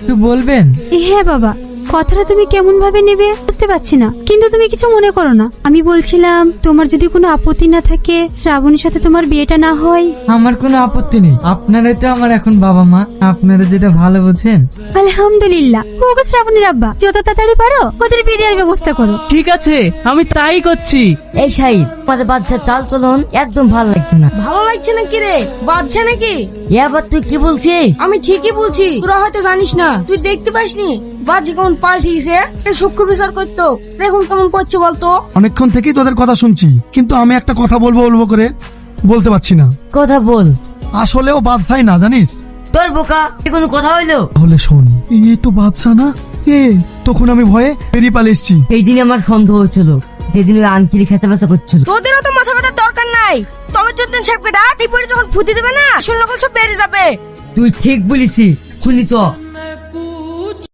একটু বলবেন? হ্যাঁ বাবা, কথাটা তুমি কেমন ভাবে নেবে বুঝতে পারছি না, কিন্তু তুমি কিছু মনে করো না। আমি বলছিলাম তোমার যদি কোনো আপত্তি না থাকে শ্রাবণীর সাথে তোমার বিয়েটা না হয়। আমার কোনো আপত্তি নেই, আপনারাই তো আমার এখন বাবা মা, আপনারা যেটা ভালো বোঝেন। আলহামদুলিল্লাহ। ওগো শ্রাবণীর আব্বা, যত তাড়াতাড়ি পারো ওদের বিয়ে দেওয়ার ব্যবস্থা করো। ঠিক আছে, আমি তাই করছি। এই শাহিদ, আমাদের বাচ্চার চাল চলন একদম ভালো লাগছে না। ভালো লাগছে না কি রে? বাচ্চা নাকি? এবার তুই কি বলছিস? আমি ঠিকই বলছি, তোরা হয়তো জানিস না, তুই দেখতে পাসনি বাচ্চা কেমন পাল্টিয়েছে। সূক্ষ্ম বিচার করতো, দেখুন কেমন করছে বলতো। অনেকক্ষণ থেকেই তোদের কথা শুনছি, কিন্তু আমি একটা কথা বলবো করে বলতে পারছি না। কথা বল। আসলেও বাদশাই না, জানিস? তোর বোকা, এ কোনো কথা হইলো? তাহলে শোন, এই তো বাদশা না, তখন আমি ভয়ে বেরিয়ে পালিয়ে এসেছি। এই দিন আমার সন্দেহ হচ্ছিল, যেদিন ওই আঙ্কিলি খেচা বেচা করছিল। তোদেরও তো মাথা ব্যথার দরকার নাই। তবে চোদ্দিন সাহেবকে ডাক, এই পরে যখন ফুটি দেবে না, শুনলে সব বেরিয়ে যাবে। তুই ঠিক বলিসি, শুনি তো।